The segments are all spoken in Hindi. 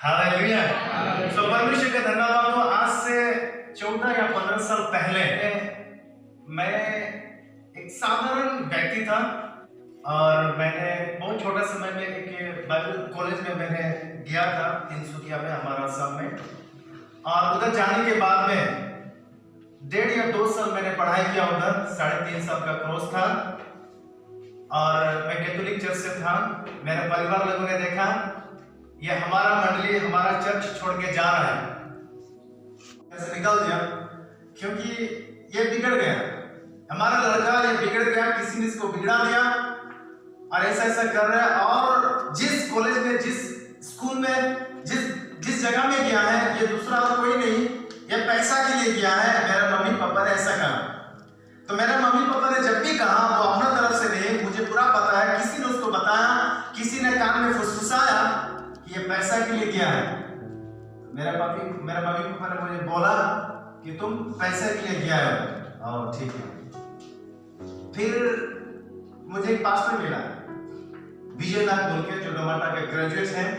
हालेलुया। तो परमेश्वर का धन्यवाद हो। आज से 14 या 15 साल पहले मैं एक साधारण व्यक्ति था और मैंने बहुत छोटा समय में एक बाइबल कॉलेज में मैंने गया था तिनसुकिया में, हमारा आसाम में। और उधर जाने के बाद में 1.5 या 2 साल मैंने पढ़ाई किया उधर। 3.5 साल का कोर्स था और मैं कैथोलिक चर्च से था। मेरे परिवार लोगों ने देखा ये हमारा मंडली, हमारा चर्च छोड़ के जा रहा है, ऐसे निकल दिया क्योंकि ये बिगड़ गया, हमारा लड़का ये बिगड़ गया, किसी ने इसको बिगड़ा दिया और ऐसा ऐसा कर रहा है। और जिस कॉलेज में, जिस स्कूल में, जिस जगह में गया है, ये दूसरा और कोई नहीं, ये पैसा के लिए गया है। मेरे मम्मी पापा ने ऐसा कहा। तो मेरे मम्मी पापा ने जब भी कहा वो अपना तरफ से नहीं, मुझे पूरा पता है, किसी ने उसको बताया, किसी ने कान में फुसफुसाया कि ये पैसा के लिए गया है। मेरे मम्मी पापा ने मुझे बोला कि तुम पैसे के लिए गया है। और ठीक है। फिर मुझे एक पास्टर मिला, विजय नाथ बोल के, जो डोमाटा के ग्रेजुएट हैं।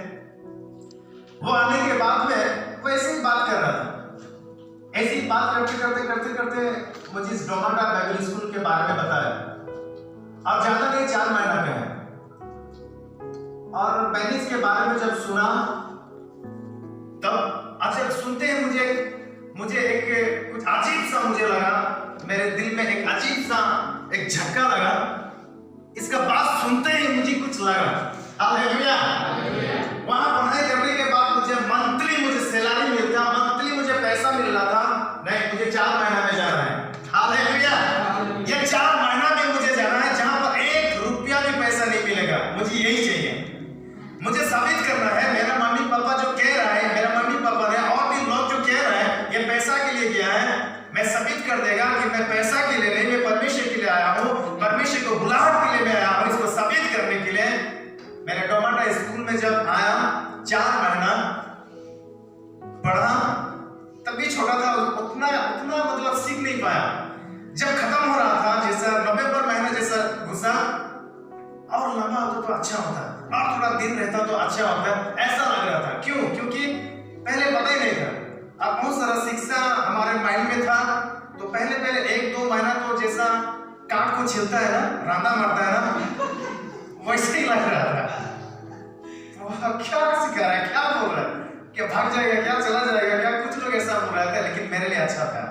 वो आने के बाद में वो ऐसे ही बात कर रहा था। ऐसी बात करते मुझे इस डोमाटा बाइबल स्कूल के बारे में बताया। अब ज्यादा नहीं, 4 महीना का है। और मैंने इसके बारे में जब सुना, तब अच्छा सुनते हैं मुझे एक कुछ अजीब सा मुझे लगा, मेरे दिल में एक अजीब सा एक झटका लगा। इसका बात सुनते ही मुझे कुछ लगा। हालेलुया। वहां पढ़ाई करने के बाद मुझे सैलरी मिलता, मंथली मुझे पैसा मिल रहा था। नहीं, मुझे 4 महीना में जाना है। हालेलुया। ये 4 महीना में मुझे जाना है जहां पर 1 रुपया भी पैसा नहीं मिलेगा। मुझे यही चाहिए, मुझे साबित करना है। मेरा मम्मी पापा जो कह रहा है, मेरा मम्मी पापा ने और भी लोग जो कह रहे हैं ये पैसा के लिए गया है, मैं साबित कर देगा कि मैं पैसा के लिए नहीं, मैं परमेश्वर के लिए आया हूँ। परमेश्वर को बुलाहट के लिए मैं आया हूँ, इसको साबित करने के लिए। मैंने टोमाटा स्कूल में जब आया, 4 महीना पढ़ा, तब भी छोटा था, उतना मतलब सीख नहीं पाया। जब खत्म हो रहा था, जैसा नवंबर महीना जैसा घुसा, और लंबा होता तो अच्छा होता, और थोड़ा दिन रहता तो अच्छा होता, ऐसा लग रहा था। क्यों? क्योंकि पहले पता ही नहीं था। अब बहुत सारा शिक्षा हमारे माइंड में था। तो पहले 1-2 महीना तो जैसा काट को छिलता है ना, रांदा मारता है ना, वैसे ही लग रहा था। तो क्या सिखा रहा है, क्या बोल रहा है, क्या भाग जाएगा, क्या चला जाएगा, क्या? कुछ लोग ऐसा बोल रहे थे, लेकिन मेरे लिए अच्छा था।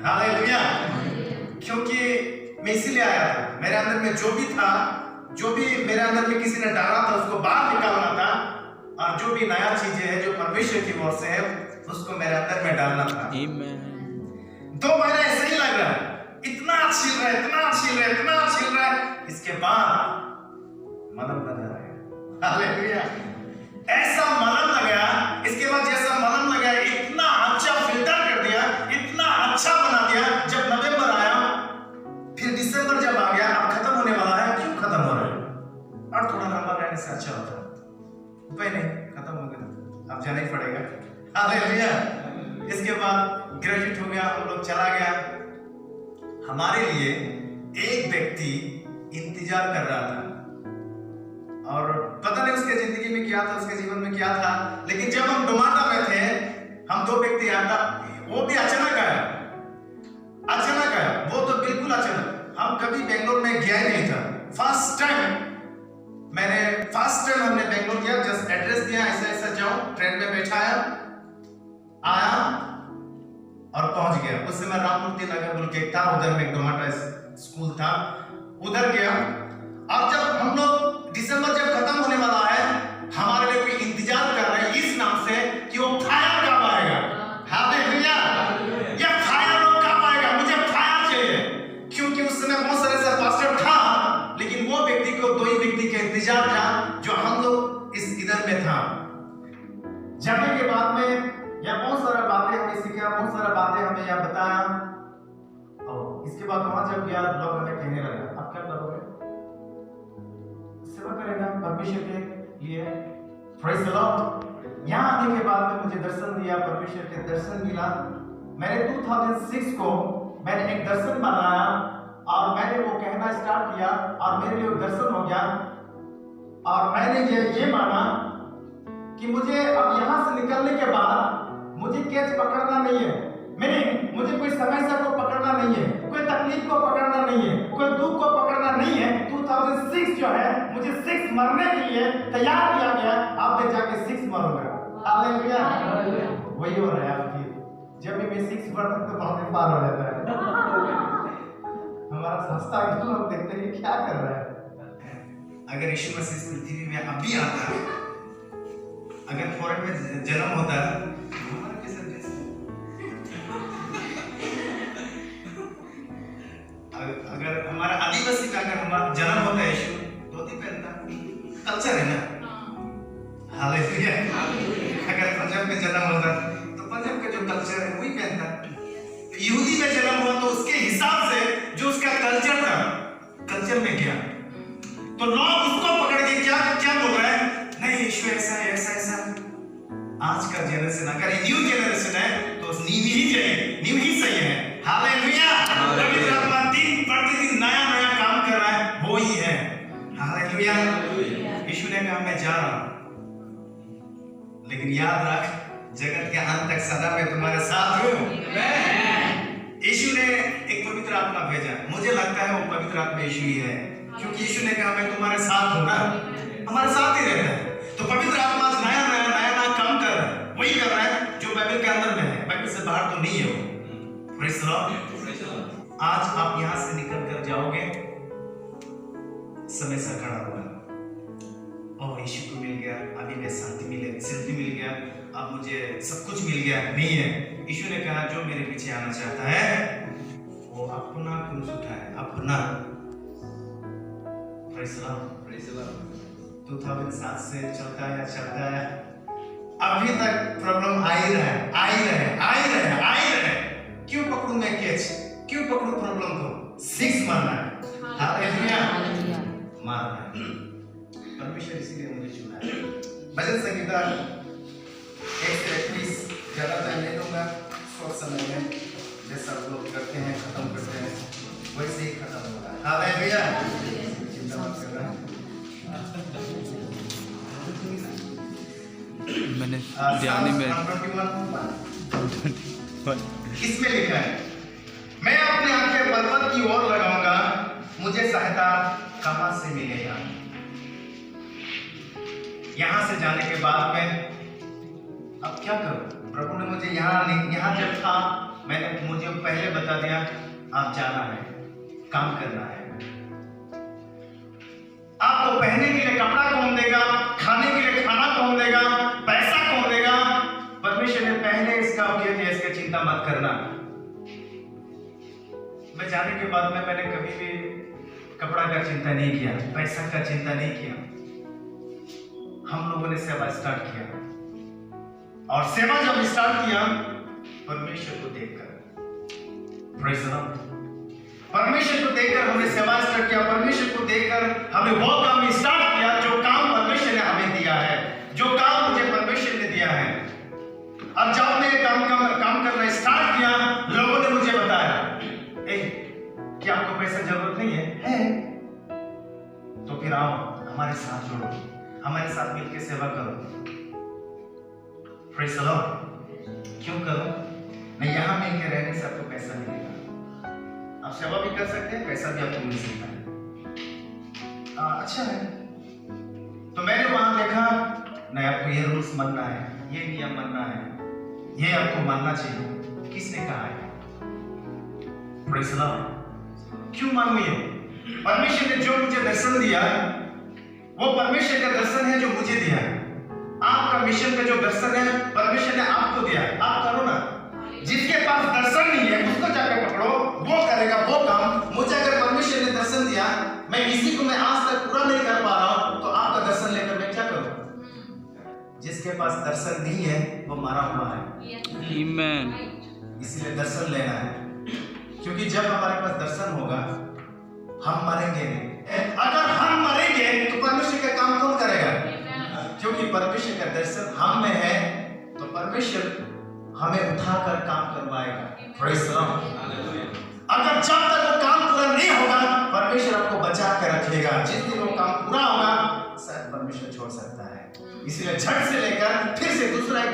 हालेलुया। क्योंकि मैं इसीलिए आया था। मेरे अंदर में जो भी मेरे अंदर में किसी ने डाला था, उसको बाहर निकालना था। और जो भी नया चीजें हैं जो परमेश्वर की ओर से है, उसको मेरे अंदर में डालना था। 2 महीने ऐसे ही लग रहा है, इतना छिल रहा है। इसके बाद मलम लगा रहा है। हालेलुया। ऐसा मलम लगाया, इसके बाद जैसा मलम लगाया, इतना अच्छा फिल्टर कर दिया, इतना अच्छा बना दिया। जब नवंबर आया, फिर दिसंबर जब आ गया, अब खत्म होने वाला है। क्यों खत्म हो रहा है? और थोड़ा लंबा रहने से अच्छा होता, उपाय नहीं, खत्म हो गया, अब जाना ही पड़ेगा। हालेलुया। इसके बाद ग्रेजुएट हो गया, हम लोग चला गया। हमारे लिए एक व्यक्ति इंतजार कर रहा था, और पता नहीं उसके जिंदगी में क्या था, उसके जीवन में क्या था। लेकिन जब हम डोमाटा में थे, हम 2 व्यक्ति आया था, वो भी अचानक आया। वो तो बिल्कुल अचानक। हम कभी बेंगलोर में गया ही नहीं था। फर्स्ट टाइम हमने बेंगलोर गया, जस्ट एड्रेस दिया, ऐसा जाओ, ट्रेन में बैठाया, आया और पहुंच गया। उस समय राममूर्ति नगर बोल के था, उधर में डोमाटा स्कूल था, उधर गया। और जब हम लोग दिसंबर जब खत्म होने वाला है, हमारे लिए कोई इंतजार कर रहे हैं इस नाम से कि वो फायर कब आएगा। हालेलुया। ये फायर कब आएगा, मुझे फायर चाहिए। क्योंकि उस समय बहुत सारे पास्टर था, लेकिन वो व्यक्ति को 2 ही व्यक्ति का इंतजार था, जो हम लोग इस इधर में था। जाने के बाद में यह बहुत सारा बातें हमें सीखा, बहुत सारा बातें हमें यह बताया। और इसके बाद वहां जब गया, लोग हमें कहने लगा, आप क्या करोगे? सेवा करेगा परमेश्वर के लिए। Praise the Lord. यहाँ आने के बाद में मुझे दर्शन दिया, परमेश्वर के दर्शन मिला। मैंने 2006 को मैंने एक दर्शन बनाया और मैंने वो कहना स्टार्ट किया, और मेरे लिए वो दर्शन हो गया। और मैंने ये माना कि मुझे अब यहाँ से निकलने के बाद मुझे कैच पकड़ना नहीं है, मुझे कोई समस्या को पकड़ना नहीं है, कोई तकलीफ को पकड़ना नहीं है, कोई दुख को पकड़ना नहीं है। 2006 जो है मुझे 6 मरने के लिए तैयार किया गया, अब मैं जाके 6 मरूंगा। हालेलुया। वही हो रहा है आपकी, जब भी मैं 6 बढ़ता तो बहुत पार हो जाता है। हमारा संस्था के लोग देखते हैं क्या कर रहा है। अगर यीशु मसीह इस पृथ्वी में अभी आता है, अगर फॉरेन में जन्म होता है, हमारा कैसा ड्रेस अगर हमारा आदिवासी का अगर हमारा जन्म होता है, यीशु धोती पहनता, कल्चर है ना। हालेलुया। अगर पंजाब में जन्म होता तो पंजाब का जो कल्चर है वही पहनता। यहूदी में जन्म हुआ तो उसके हिसाब से जो उसका कल्चर था, कल्चर में गया, तो लोग उसको पकड़ के क्या क्या बोल रहे हैं, नहीं यीशु ऐसा है, ऐसा ऐसा। आज का जनरेशन, अगर न्यू जनरेशन है तो नींव ही चाहिए, नींव ही सही है। हालेलुया। पवित्र आत्मा दिन प्रतिदिन नया नया काम कर रहा है, वो ही है। हालेलुया। यीशु ने कहा मैं जा रहा हूं, लेकिन याद रख जगत के अंत तक सदा मैं तुम्हारे साथ हूं। यीशु ने एक पवित्र आत्मा भेजा, मुझे लगता है वो पवित्र आत्मा यीशु ही है, क्योंकि यीशु ने कहा मैं तुम्हारे साथ हूं ना, हमारे साथ ही रहता है। तो पवित्र आत्मा नया नया काम कर रहा है, वही कर रहा है जो बाइबल के अंदर में है, बाइबल से बाहर तो नहीं है वो। Praise the Lord. आज आप यहां से निकल कर जाओगे, समय से खड़ा हुआ, ओह यीशु को मिल गया, अभी मैं शांति मिल गया, अब मुझे सब कुछ मिल गया, नहीं है। यीशु ने कहा जो मेरे पीछे आना चाहता है वो अपना क्रूस उठाए, अपना। Praise the Lord. 2007 से चलता है, अभी तक प्रॉब्लम आ ही रहे। क्यों पकड़ूं मैं कैच, क्यों पकड़ूं प्रॉब्लम को? 6 मारना है। हालेलुया। मारना है। परमेश्वर इसीलिए मुझे चुना है। भजन संगीता 1 से 21 ज्यादा टाइम नहीं दूंगा, थोड़ा समय में जैसा लोग करते हैं खत्म करते हैं वैसे ही खत्म होगा। हालेलुया। चिंता मत करना। मैंने ध्यान में इसमें लिखा है, मैं अपने आंखें पर्वत की ओर लगाऊंगा, मुझे सहायता कहां से मिलेगा। यहां से जाने के बाद मैं अब क्या करूं? प्रभु ने मुझे यहां जब था, मुझे पहले बता दिया आप जाना है, काम करना है। आपको पहनने के लिए कपड़ा कौन देगा, खाने के लिए खाना कौन देगा, पैसा कौन देगा? परमेश्वर ने पहले इसका कह दिया, इसकी चिंता मत करना। मैं जाने के बाद में मैंने कभी भी कपड़ा का चिंता नहीं किया, पैसा का चिंता नहीं किया। हम लोगों ने सेवा स्टार्ट किया, और सेवा जब स्टार्ट किया परमेश्वर को देखकर, प्रेज़ द लॉर्ड, परमेश्वर को देखकर हमने सेवा स्टार्ट किया। परमेश्वर को देखकर हमने वो काम स्टार्ट किया जो काम परमेश्वर ने हमें दिया है, जो काम मुझे परमेश्वर ने दिया है। अब जब मैं काम करना स्टार्ट किया, लोगों ने मुझे बताया क्या आपको पैसा जरूरत नहीं है? तो फिर आओ हमारे साथ जुड़ो, हमारे साथ मिलकर सेवा करो। Praise the Lord. क्यों करो? नहीं, यहां मिलकर रहने से आपको पैसा मिलेगा, आप सेवा भी कर सकते हैं, पैसा भी आपको मिल सकता है। अच्छा है। तो मैंने वहां देखा, नहीं आपको ये रूल्स मानना है, ये नियम मानना है, ये आपको मानना चाहिए। किसने कहा है? Praise the Lord. क्यों मानूं ये? परमेश्वर ने जो मुझे दर्शन दिया, वो परमेश्वर का दर्शन है जो मुझे दिया है। आपका मिशन का जो दर्शन है परमेश्वर ने आपको दिया, आप करो ना। जिसके पास दर्शन नहीं है उसको जाकर पकड़ो, वो करेगा वो काम। मुझे अगर परमेश्वर ने दर्शन दिया, मैं किसी को मैं आज तक पूरा नहीं कर पा रहा हूं, तो आपका दर्शन लेकर मैं क्या करूं? जिसके पास दर्शन नहीं है वो मारा हुआ है। आमीन। इसलिए दर्शन लेना है, क्योंकि जब हमारे पास दर्शन होगा हम मरेंगे नहीं। अगर हम मरेंगे तो परमेश्वर का काम कौन करेगा? क्योंकि परमेश्वर का दर्शन हम में है, तो परमेश्वर हमें उठाकर काम करवाएगा। Praise the Lord. अगर जब तक वो काम पूरा नहीं होगा परमेश्वर आपको बचा के रखेगा। जिस दिन वो काम पूरा होगा शायद परमेश्वर छोड़ सकता है। इसलिए झट से लेकर फिर से दूसरा एक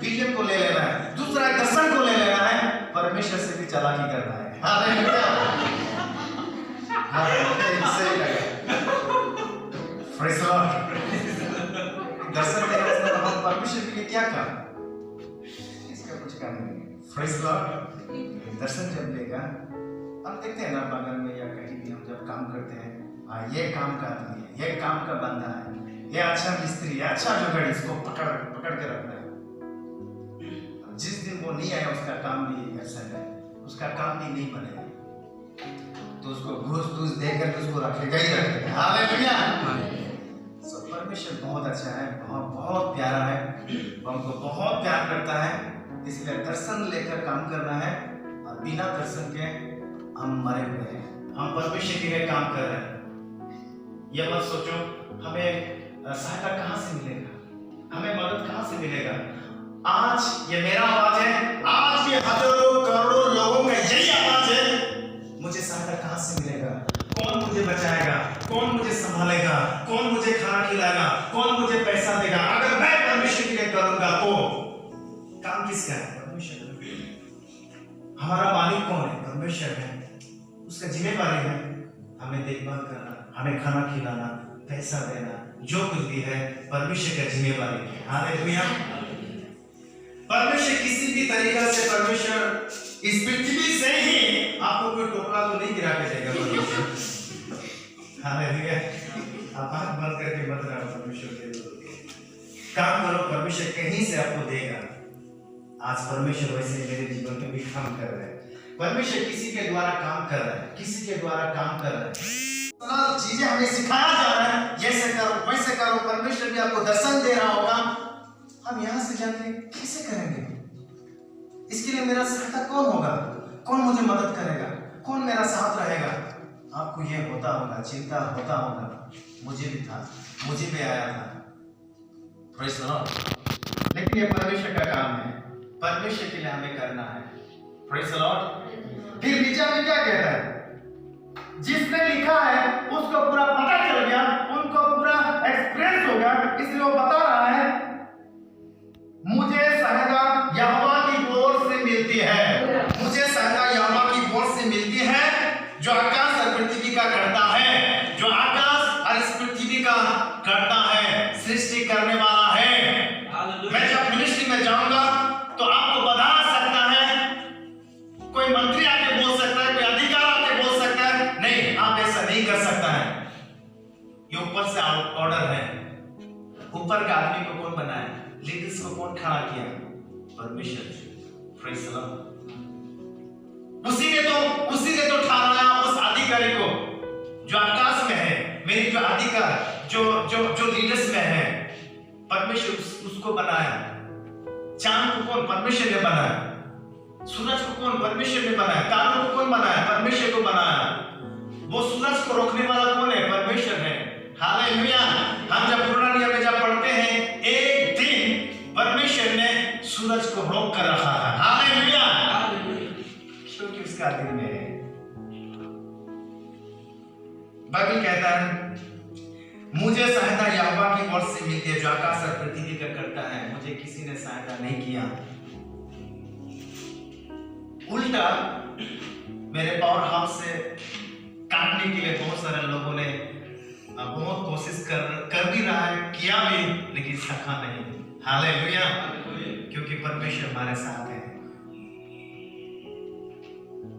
विजन को ले लेना है, दूसरा एक दर्शन को ले लेना है, परमेश्वर से भी चालाकी करना है। हालेलुया। सही लगा। Praise the Lord. दर्शन देने से हम परमेश्वर के लिए क्या काम, इसका कुछ काम नहीं है। Praise the Lord. दर्शन जब लेगा, हम देखते हैं ना बगल में या कहीं भी हम जब काम करते हैं, ये काम का आदमी है, ये काम का बंदा है, ये अच्छा मिस्त्री है, अच्छा जुगाड़, इसको पकड़ के रखना है। जिस दिन वो नहीं आया उसका काम भी ऐसा है, उसका काम भी नहीं बनेगा, तो उसको घूस देकर उसको रखेगा ही रखेगा। हालेलुया। सो परमेश्वर बहुत अच्छा है, बहुत प्यारा है, हमको बहुत प्यार करता है। इसलिए दर्शन लेकर काम करना है, और बिना दर्शन के हम मरे हुए हैं। हम परमेश्वर के लिए काम कर रहे हैं। यह मत सोचो हमें सहायता कहाँ से मिलेगा, हमें मदद कहाँ से मिलेगा। आज ये मेरा आवाज है, आज ये हजारों करोड़ों लोगों का यही आवाज है, मुझे सहायता कहाँ से मिलेगा, कौन मुझे बचाएगा, कौन मुझे संभालेगा, कौन मुझे खाना खिलाएगा, कौन मुझे पैसा देगा। अगर मैं परमेश्वर के लिए करूंगा तो काम किसका है? परमेश्वर। हमारा मालिक कौन है? परमेश्वर है। उसका जिम्मेदारी है हमें देखभाल करना, हमें खाना खिलाना, पैसा देना, जो कुछ भी है परमेश्वर का जिम्मेदारी है। हालेलुया। परमेश्वर किसी भी तरीका से, परमेश्वर इस पृथ्वी से ही आपको कोई टोकरा तो नहीं गिरा के देगा परमेश्वर। हालेलुया। आप आंख बंद करके मत रहो, परमेश्वर के काम करो, परमेश्वर कहीं से आपको देगा। आज परमेश्वर वैसे मेरे जीवन में भी काम कर रहे हैं। परमेश्वर किसी के द्वारा काम कर रहा है, किसी के द्वारा काम कर रहा है। चीजें हमें सिखाया जा रहा है, जैसे करो वैसे करो। परमेश्वर भी आपको दर्शन दे रहा होगा, हम यहाँ से जाके कैसे करेंगे? इसके लिए मेरा सहायता कौन होगा, कौन मुझे मदद करेगा, कौन मेरा साथ रहेगा? आपको ये होता होगा, चिंता होता होगा, मुझे भी था, मुझे भी आया था। Praise the Lord. लेकिन ये परमेश्वर का काम है, परमेश्वर के लिए हमें करना है। Praise the Lord. फिर नीचे में क्या कहता है? जिसने लिखा है उसको पूरा पता चल गया, उनको पूरा एक्सपीरियंस हो गया, इसलिए वो बता रहा है मुझे सहायता यहोवा की ओर से मिलती है, मुझे सहायता यहोवा की ओर से मिलती है, जो आकाश और पृथ्वी का करता है, जो आकाश और इस पृथ्वी का करता है, सृष्टि करने वाला है। मैं जब मिनिस्ट्री में जाऊंगा तो आपको बता सकता है, कोई मंत्री आके बोल सकता है, कोई अधिकारी आके बोल सकता है, नहीं आप ऐसा नहीं कर सकता है, ये ऊपर से ऑर्डर है। ऊपर का आदमी को कौन बनाया? लीडर्स को कौन खड़ा किया? परमेश्वर। Praise the Lord. उसी ने तो ठहराया उस अधिकारी को जो आकाश में है, मेरी जो अधिकार जो लीडर्स में है, परमेश्वर उसको बनाया। चांद को कौन? परमेश्वर ने बनाया। सूरज को कौन? परमेश्वर ने बनाया। तारों को कौन बनाया? परमेश्वर को बनाया। वो सूरज को रोकने वाला कौन है? परमेश्वर है। हालेलुया। हम जब पुराना नियम में जब पढ़ते हैं, एक दिन परमेश्वर ने सूरज को रोक कर रखा है। हालेलुया। क्योंकि उसका दिन में है। बाइबल कहता है मुझे सहायता यहोवा की ओर से मिलती है, जो आकाश और पृथ्वी का करता है, मुझे किसी ने सहायता नहीं किया। उल्टा मेरे पावर हाउस से काटने के लिए बहुत सारे लोगों ने बहुत कोशिश कर भी रहा है, किया भी, लेकिन सका नहीं। हालेलुया। क्योंकि परमेश्वर हमारे साथ है।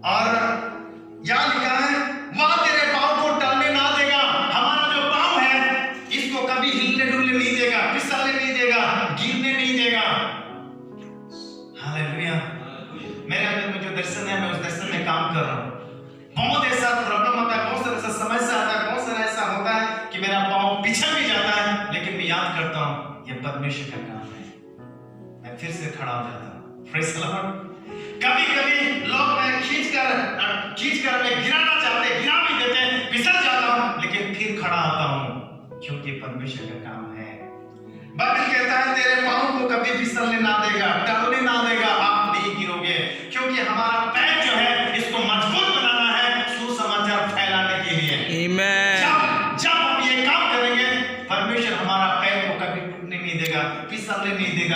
और यहां लिखा है वह तेरे पांव को टलने ना देगा। हमारा जो पांव है इसको कभी हिलने डुलने नहीं देगा, फिसलने नहीं देगा, गिरने नहीं देगा। हालेलुया। मेरे अंदर में जो दर्शन है, मैं उस दर्शन में काम कर रहा हूँ। बहुत ऐसा प्रॉब्लम होता है, बहुत सारा ऐसा समस्या आता है, बहुत सारा ऐसा होता है कि मेरा पांव पीछे भी जाता है, लेकिन मैं याद करता हूँ ये परमेश्वर का काम है, मैं फिर से खड़ा हो जाता हूँ। Praise the Lord. कभी-कभी लोग मैं खींचकर मैं गिराना चाहते, गिरा भी देते, फिसल जाता हूँ, लेकिन फिर खड़ा होता हूँ, क्योंकि परमेश्वर का काम है। बाइबल कहता है तेरे पांव को कभी फिसलने ना देगा, टलने ना देगा, आप नहीं गिरोगे, क्योंकि हमारा पैर जो है इसको मजबूत बनाना है सुसमाचार फैलाने के लिए। आमीन। जब हम ये काम करेंगे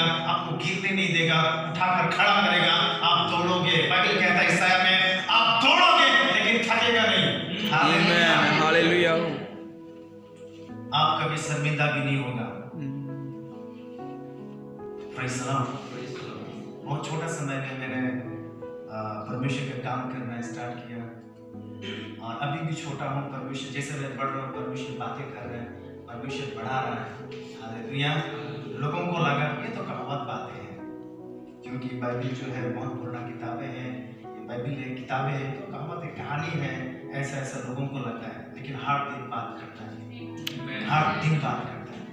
आपको गिरने नहीं देगा, उठाकर खड़ा करेगा, आप दौड़ोगे। बाइबल कहता है ईसाया में, आप दौड़ोगे लेकिन थकेगा नहीं। आमीन, हालेलुया। आप कभी शर्मिंदा भी नहीं होगा। Praise the Lord. बहुत छोटा समय में मैंने परमेश्वर का काम करना स्टार्ट किया और अभी भी छोटा हूँ। परमेश्वर जैसे मैं बढ़ रहा हूँ, परमेश्वर बातें कर रहे हैं, परमेश्वर बढ़ा रहा है। हालेलुया। लोगों को लगा ये तो कहावत बातें हैं, क्योंकि बाइबल जो है बहुत पुराना किताबें हैं, बाइबल है किताबें हैं तो कहावतें कहानी है, ऐसा ऐसा लोगों को लगता है। लेकिन हर दिन बात करता है, हर दिन बात करता है।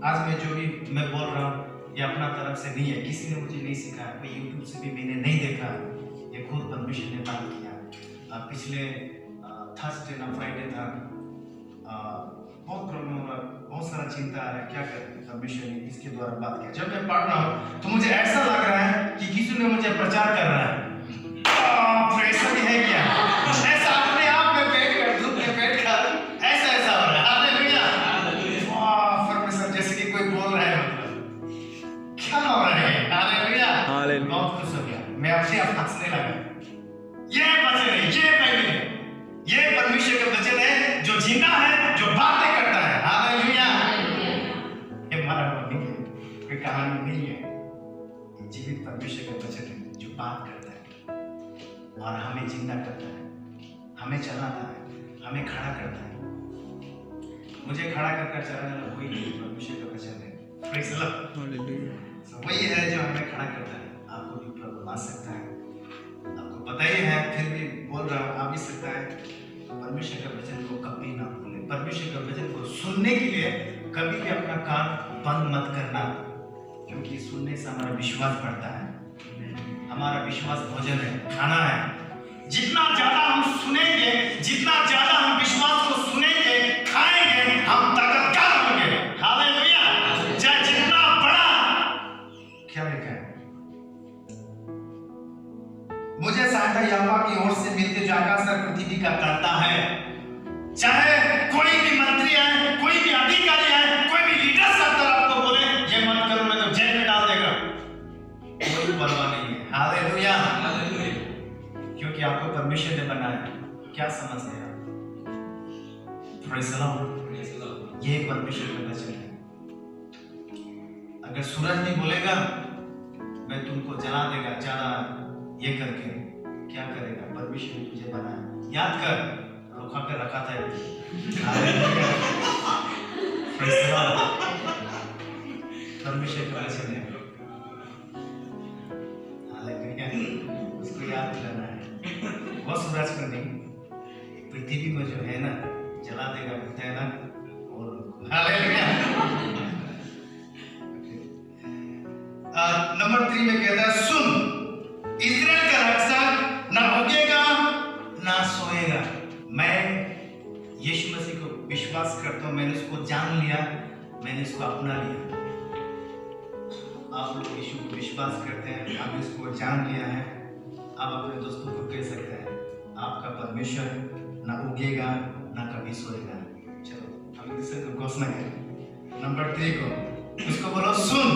आज मैं जो भी मैं बोल रहा हूँ ये अपना तरफ से नहीं है, किसी ने मुझे नहीं सिखाया, कोई यूट्यूब से भी मैंने नहीं देखा, ये खुद परमेश्वर ने बात किया। पिछले थर्सडे ना फ्राइडे था, बहुत प्रॉब्लम हो रहा, बहुत सारा चिंता आ रहा है, क्या करें। परमेश्वर ने इसके द्वारा बात किया। जब मैं पढ़ रहा हूँ तो मुझे ऐसा लग रहा है कि किसी ने मुझे प्रचार कर रहा है। ऐसा भी है क्या? ऐसा अपने आप में बैठ कर, धूप में बैठ कर ऐसा ऐसा हो रहा है। हालेलुया। वाह, परमेश्वर जैसे कि कोई बोल रहा है, मतलब क्या हो रहा है। हालेलुया। बहुत खुश हो गया, मैं अपने आप हंसने लगा। ये वचन है, ये बाइबल है, ये परमेश्वर का वचन है जो जिंदा है, जो बातें करता है। हालेलुया। ये हमारा नहीं है, कोई कहानी नहीं है, ये जीवित परमेश्वर का वचन है जो बात करता है और हमें जिंदा करता है, हमें चलाता है, हमें खड़ा करता है। मुझे खड़ा कर चलाने वाला कोई नहीं, परमेश्वर का वचन है। Praise the Lord. हालेलुया। वही है जो हमें खड़ा करता है। आपको भी प्रॉब्लम आ सकता है, आपको पता ही है, फिर भी बोल रहा हूँ, आ भी सकता है। परमेश्वर का वचन को कभी ना भूलें। परमेश्वर का वचन को सुनने के लिए कभी भी अपना कान बंद मत करना, क्योंकि सुनने से हमारा विश्वास बढ़ता है। हमारा विश्वास भोजन है, खाना है। जितना ज्यादा हम सुनेंगे, जितना ज्यादा हम विश्वास को सुनेंगे, खाएंगे, हम ताकतवर होंगे। हालेलुया। चाहे जितना बड़ा, क्या लिखा है, मुझे सहायता यहोवा की ओर से मिलती जो आकाश और पृथ्वी का करता है। चाहे कोई भी मंत्री है, कोई भी अधिकारी है, कोई भी लीडर सरकार आपको बोले ये मत करो, मैं तो जेल में डाल देगा, कोई परवाह नहीं है। हालेलुया। क्योंकि आपको परमेश्वर ने बनाया। क्या समझते हैं आप? Praise the Lord. ये परमेश्वर का वचन है। अगर सूरज नहीं बोलेगा मैं तुमको जला देगा, ज्यादा ये करके, क्या करेगा? परमेश्वर ने तुझे बनाया। याद कर, रोका कर रखा था। परमेश्वर का वचन है। हालेलुया। उसको याद दिलाना है। वो सूरज को नहीं, पृथ्वी में जो है ना जला देगा, बोलते हैं ना। और हालेलुया। नंबर 3 में कहता है, सुन, इस्राएल का रक्षक ना रुकेगा ना सोएगा। मैं यीशु मसीह को विश्वास करता हूँ, मैंने उसको जान लिया, मैंने उसको अपना लिया। आप लोग यीशु को विश्वास करते हैं, आप इसको जान लिया है, आप अपने दोस्तों को कह सकते हैं आपका परमेश्वर ना उगेगा ना कभी सोएगा। चलो हम इसे घोषणा करें। नंबर 3 को उसको बोलो, सुन,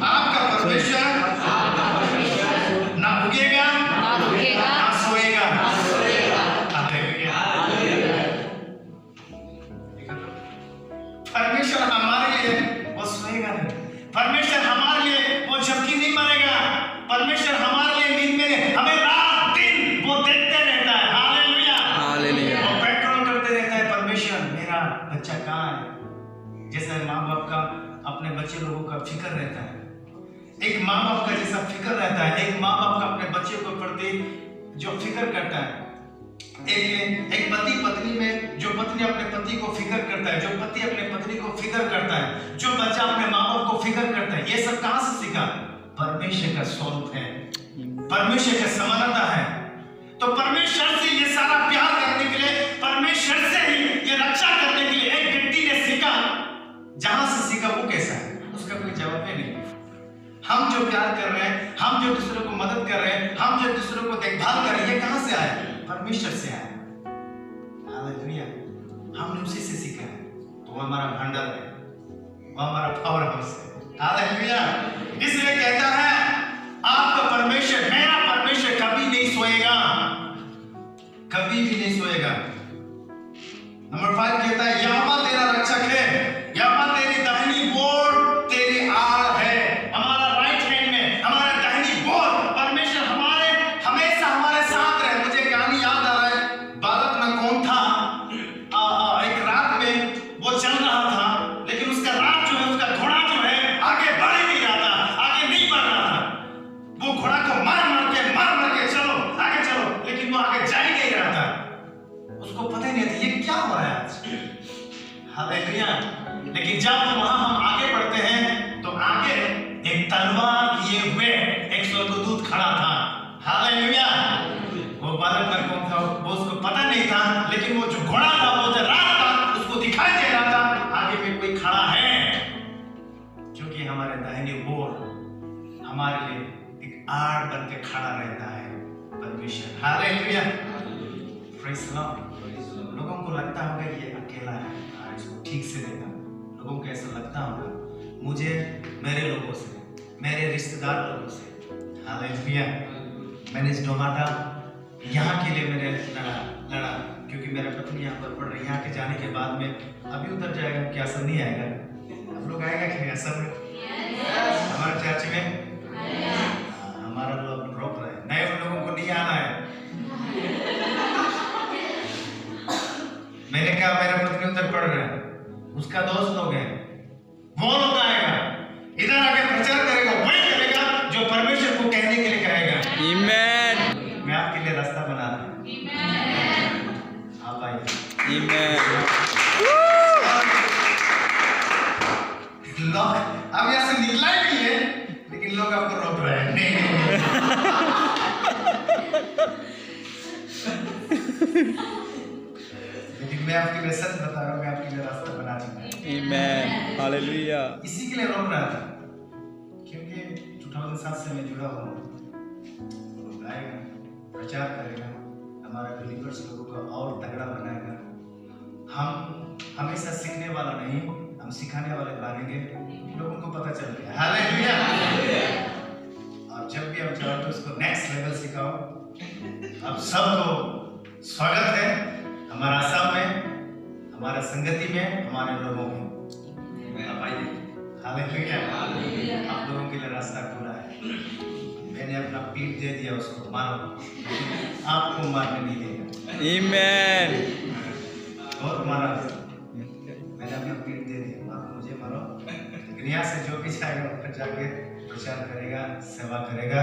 आपका परमेश्वर ना उगेगा ना सोएगा। परमेश्वर हमारे लिए वो सोएगा नहीं, परमेश्वर हमारे लिए वो झपकी नहीं मारेगा, परमेश्वर हमारे लिए नींद में हमें रात दिन वो देखते रहता है। हालेलुया। हालेलुया। वो पेट्रोल करते रहता है, परमेश्वर मेरा बच्चा कहाँ है। जैसे माँ बाप का अपने बच्चे लोगों का फिक्र रहता है, एक माँ बाप का जैसा फिक्र रहता है, एक माँ बाप का अपने बच्चे को प्रति जो फिक्र करता है, एक पति पत्नी में जो पत्नी अपने पति को फिक्र करता है, जो पति अपने पत्नी को फिक्र करता है, जो बच्चा अपने माँ बाप को फिक्र करता है, ये सब कहाँ से सीखा? परमेश्वर का स्वरूप है, परमेश्वर का समानता है। तो परमेश्वर से ये सारा प्यार करने के लिए, परमेश्वर से ही ये रक्षा करने के लिए एक व्यक्ति ने सीखा। जहां से सीखा वो कैसा है, उसका कोई जवाब ही नहीं। हम जो प्यार कर रहे हैं, हम जो दूसरों को मदद कर रहे हैं, हम जो दूसरों को देखभाल कर रहे हैं, ये कहां से आया? परमेश्वर से आया। हालेलुया। हमने उसी से सीखा है। तो वो हमारा भंडार है, वो हमारा पावर हाउस है। हालेलुया। इसलिए कहता है आपका परमेश्वर, मेरा परमेश्वर कभी नहीं सोएगा, कभी भी नहीं सोएगा। नंबर 5 कहता है यहोवा तेरा रक्षक है, यहोवा तेरी दाहिनी ओर तेरी आड़ है। हमारा राइट हैंड में, हमारे दाहिनी ओर परमेश्वर हमारे हमेशा हमारे साथ रहे। मुझे कहानी याद आ रहा है, बालक में कौन था, एक रात में वो चल रहा था, लेकिन उसका रात जो है, उसका घोड़ा जो है आगे बढ़ ही नहीं रहा था, आगे नहीं बढ़ रहा था। वो घोड़ा को मार मार के चलो आगे चलो, लेकिन वो आगे जा ही नहीं रहा था। उसको पता ही नहीं था ये क्या हो रहा है आज। हालेलुया। लेकिन जब वहां हम आगे बढ़ते हैं तो आगे एक तलवार लिए हुए एक स्वर्गदूत खड़ा था। हालेलुया। वो बालक में कौन था वो उसको पता नहीं था, लेकिन वो जो घोड़ा था वो जो रात था उसको दिखाई दे रहा था आगे में कोई खड़ा है, क्योंकि हमारे दाहिने ओर हमारे लिए एक आड़ बन के खड़ा रहता है परमेश्वर। हालेलुया। Praise the Lord. लोगों को लगता होगा कि ये अकेला है, इसको ठीक से देखा। लोगों को ऐसा लगता होगा, मुझे मेरे लोगों से, मेरे रिश्तेदार लोगों से, हालेलुया, मैंने इस डोमाटा यहाँ के लिए मैंने लड़ा, क्योंकि मेरा पत्नी यहाँ पर पढ़ रही है। यहाँ के जाने के बाद में अभी उधर जाएगा, क्या असर नहीं आएगा? आप लोग आएगा कि असर में? हमारे चर्च में हमारा लोग रोक रहे हैं, नए लोगों को नहीं आना है। मैंने कहा मेरा पत्नी उधर पढ़ रहा है, उसका दोस्त लोग हैं, वो लोग आएगा, इधर आके प्रचार करेगा, वही करेगा जो परमेश्वर को कहने के लिए कहेगा। Amen. मैं आपके लिए रास्ता बना रहा हूं। आप आइए। Amen. लोग अब यहाँ से निकला ही नहीं है, लेकिन लोग आपको रोक रहे हैं। नहीं। लेकिन मैं आपके लिए सच बता रहा हूँ, मैं आपके लिए रास्ता बना चुका हूँ। Amen. Hallelujah. इसी के लिए रोक रहा था, क्योंकि 2007 से मैं जुड़ा हुआ हूँ। लोग आएगा, प्रचार करेगा, हमारा बिलीवर्स लोगों को और तगड़ा बनाएगा। हम हमेशा सीखने वाला नहीं, हम सिखाने वाले बनेंगे, लोगों को पता चल गया। हालेलुया। और जब भी हम चाहो तो उसको नेक्स्ट लेवल सिखाओ। अब सबको स्वागत है हमारा सब में, हमारा संगति में, हमारे लोगों में। आप आइए। हालेलुया। आप लोगों के लिए रास्ता खुला है। मैंने अपना पीठ दे दिया उसको, मारो, आपको मारने नहीं देगा। Amen. बहुत मारा, मैंने अपना पीठ दे दिया, आप मुझे मारो, लेकिन यहाँ से जो भी जाएगा ऊपर जाके प्रचार करेगा, सेवा करेगा।